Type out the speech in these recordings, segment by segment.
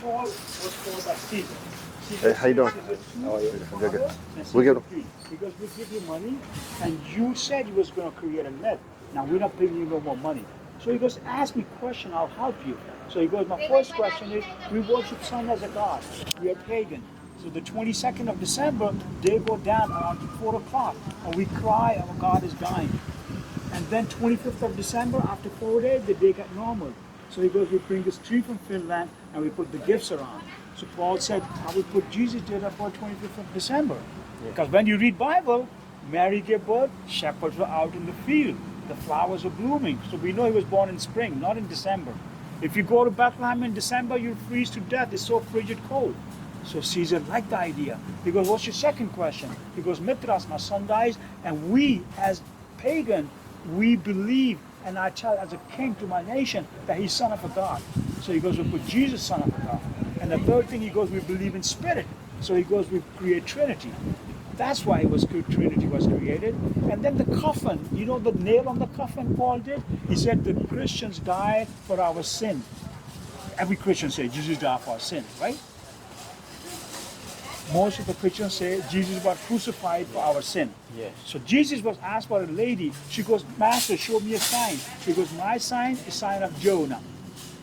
Paul was called by Caesar. Hey, how you doing? How are you? Good. We get them. Because we give you money, and you said you was going to create a net. Now we're not paying you no more money. So he goes, ask me question, I'll help you. So he goes, my first question is, we worship sun as a god. We are pagan. So the 22nd of December, they go down around 4 o'clock, and we cry, our God is dying. And then 25th of December, after 4 days, the day got normal. So he goes, we bring this tree from Finland, and we put the gifts around. So Paul said, I will put Jesus did for 25th of December. Because when you read Bible, Mary gave birth, shepherds were out in the field. The flowers were blooming. So we know he was born in spring, not in December. If you go to Bethlehem in December, you'll freeze to death. It's so frigid cold. So Caesar liked the idea. He goes, what's your second question? He goes, Mithras, my son dies, and we as pagan, we believe, and I tell as a king to my nation that he's son of a God. So he goes, we put Jesus son of a God. And the third thing he goes, we believe in spirit. So he goes, we create Trinity. That's why Trinity was created. And then the coffin, you know the nail on the coffin Paul did? He said the Christians died for our sin. Every Christian says Jesus died for our sin, right? Most of the Christians say Jesus was crucified for our sin. Yes. So Jesus was asked by a lady. She goes, Master, show me a sign. He goes, my sign is sign of Jonah.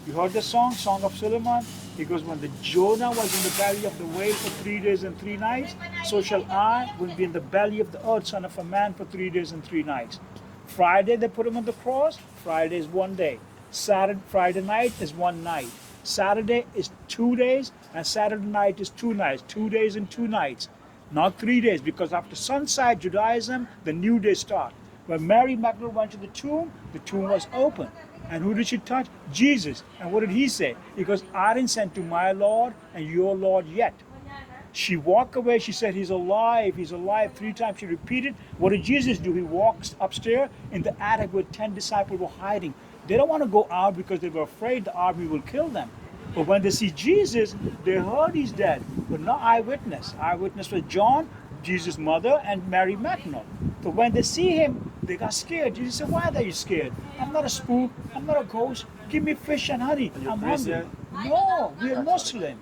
You heard the song, Song of Solomon? He goes, when the Jonah was in the belly of the whale for 3 days and 3 nights, so shall I will be in the belly of the earth, son of a man, for 3 days and 3 nights. Friday they put him on the cross. Friday is 1 day. Friday night is 1 night. Saturday is 2 days, and Saturday night is 2 nights. 2 days and 2 nights. Not 3 days, because after sunset Judaism, the new day starts. When Mary Magdalene went to the tomb was open. And who did she touch? Jesus. And what did he say? He goes, I didn't send to my Lord and your Lord yet. She walked away. She said, he's alive. He's alive. 3 times she repeated. What did Jesus do? He walks upstairs in the attic where 10 disciples were hiding. They don't want to go out because they were afraid the army will kill them. But when they see Jesus, they heard he's dead. But not eyewitness. Eyewitness was John, Jesus' mother, and Mary Magdalene. So when they see him, they got scared. Jesus said, why are you scared? I'm not a spook. I'm not a ghost. Give me fish and honey. I'm hungry. No, we are Muslim.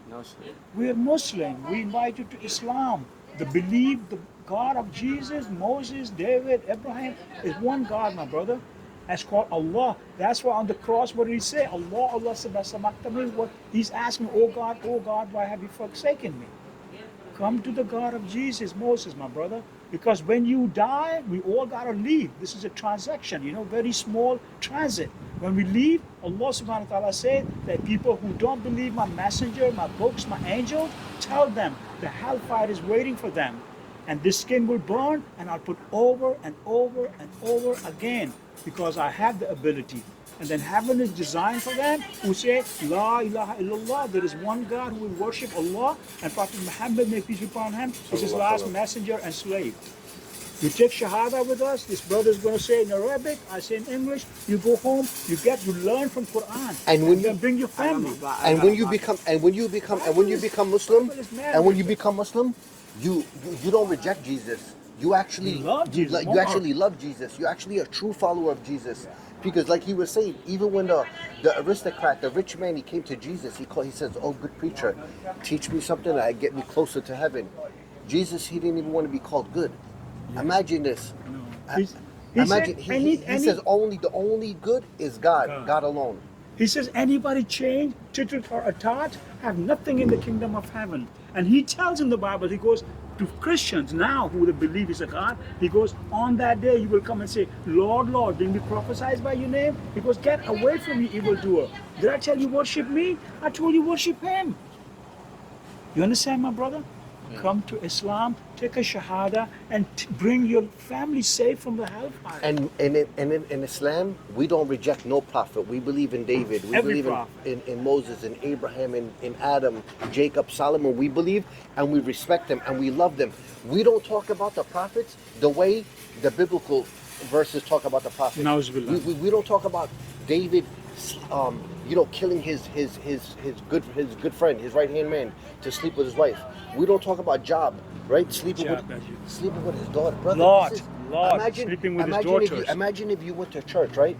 We are Muslim. We invite you to Islam. Believe the God of Jesus, Moses, David, Abraham is one God, my brother. That's called Allah. That's why on the cross, what did he say? Allah sabakta means what he's asking, oh God, why have you forsaken me? Come to the God of Jesus, Moses, my brother. Because when you die, we all gotta leave. This is a transaction, very small transit. When we leave, Allah subhanahu wa ta'ala said that people who don't believe my messenger, my books, my angels, tell them the hellfire is waiting for them. And this skin will burn, and I'll put over and over and over again, because I have the ability. And then heaven is designed for them who say, La ilaha illallah, there is one God who will worship Allah, and Prophet Muhammad, may peace be upon him, is his last messenger and slave. You take Shahada with us, this brother is going to say in Arabic, I say in English, you go home, you learn from Quran, and when you bring your family. And when you become Muslim, you don't reject Jesus. You actually love Jesus. You actually love Jesus. You're actually a true follower of Jesus. Because like he was saying, even when the aristocrat, the rich man, he came to Jesus, he says, oh, good preacher, teach me something that get me closer to heaven. Jesus, he didn't even want to be called good. Yeah. Imagine this. No. He says the only good is God alone. He says anybody change, tittle or a tot, have nothing in the kingdom of heaven. And he tells in the Bible, he goes to Christians now who they believe is a God, he goes, on that day you will come and say, Lord, Lord, didn't we prophesy by your name? He goes, get away from me, evildoer. Did I tell you worship me? I told you worship him. You understand, my brother? Yeah. Come to Islam, take a Shahada, and bring your family safe from the hellfire. And in Islam, we don't reject no prophet. We believe in David. We believe in Moses, in Abraham, in Adam, Jacob, Solomon. We believe and we respect them and we love them. We don't talk about the prophets the way the biblical verses talk about the prophets. We don't talk about David, killing his good friend, his right hand man, to sleep with his wife. We don't talk about Job, right? Sleeping with his daughter, brother. Sleeping with his daughter. Imagine if you went to church, right?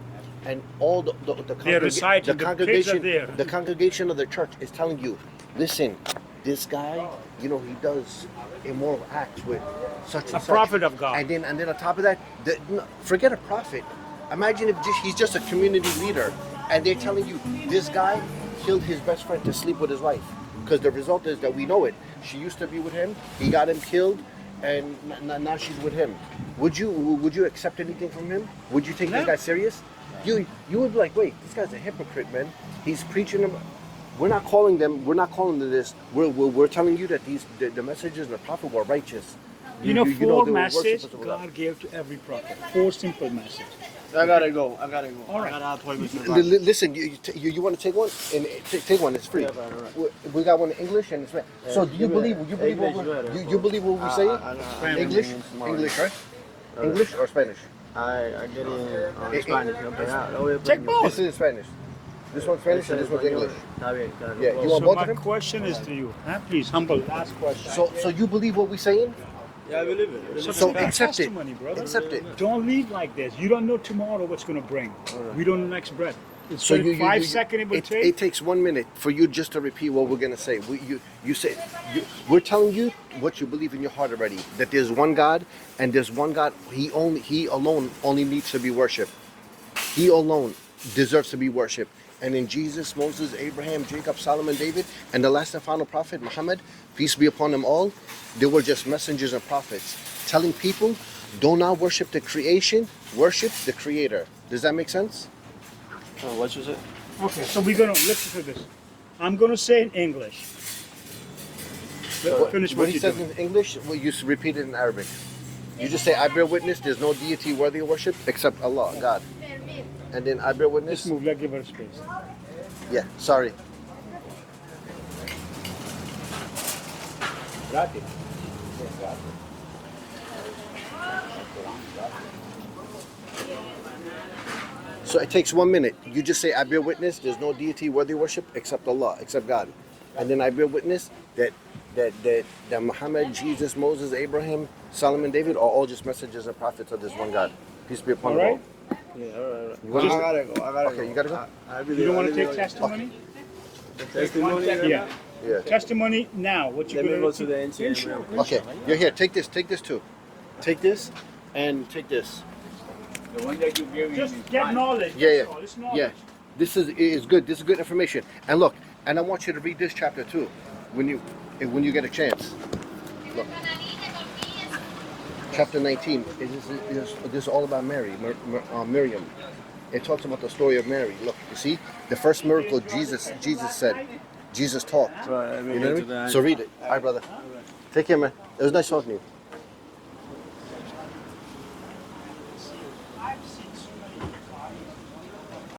and all They're reciting, the kids are congregation, there. the congregation of the church is telling you, listen, this guy, you know, he does immoral acts with such and A such. prophet of God. And then on top of that, forget a prophet. Imagine if he's just a community leader, and they're telling you this guy killed his best friend to sleep with his wife. Because the result is that we know it. She used to be with him. He got him killed, and now she's with him. Would you accept anything from him? Would you take this guy serious? You would be like, wait, this guy's a hypocrite, man. He's preaching about. We're not calling them this. We're telling you that the messages of the prophet were righteous. You know, they four were messages worshippers of God. God gave to every prophet. 4 simple messages. I gotta go. All right. I got appointments. Listen, you want to take one? And take one. It's free. Yeah, right. We got one in English and it's right. So do you believe? You believe what you believe what we say? English, right? English or Spanish? I get in Spanish. Check both. This is in Spanish. This one's Spanish and this one's English. Está bien, claro. Yeah, you want So both my of them? question is to you. Please, humble. Last question. So you believe what we're saying? Yeah, I believe it. So it's accept it. testimony, brother. Accept it. Don't leave like this. You don't know tomorrow what's going to bring. We don't know next breath. It's So so 5 seconds it will take. It takes 1 minute for you just to repeat what we're gonna say. We're telling you what you believe in your heart already. That there's one God, and there's one God. He alone only needs to be worshipped. He alone deserves to be worshipped. And in Jesus, Moses, Abraham, Jacob, Solomon, David, and the last and final prophet, Muhammad, peace be upon them all, they were just messengers and prophets, telling people, do not worship the creation, worship the Creator. Does that make sense? What you said? Okay, so we're going to listen to this. I'm going to say in English. Finish what he you says do. in English, well, you repeat it in Arabic. You just say, I bear witness, there's no deity worthy of worship except Allah, God. And then I bear witness. Just move, let's give her space. Yeah, sorry. So it takes 1 minute. You just say, I bear witness, there's no deity worthy of worship except Allah, except God. And then I bear witness that Muhammad, Jesus, Moses, Abraham, Solomon, David are all just messengers and prophets of this one God. Peace be upon All them right? all. Yeah, all right. You want I to- gotta go. Okay, you gotta go? I believe, You don't want I to take believe- testimony? Testimony? Yeah. Yeah. Testimony now. What you Let me going go to the NCA. Sure. Okay, you're here. Take this too. Take this and take this. The one that you gave me. Just get knowledge. Yeah, that's yeah. all. It's knowledge. Yeah. This is good. This is good information. And look, and I want you to read this chapter too, when you get a chance. Look. Chapter 19. This is all about Mary, Miriam. It talks about the story of Mary. Look, you see, the first miracle Jesus said, Jesus talked. Right, You know what I mean? So read it. All right, brother. Take care, man. It was nice talking to you. I've seen so many cars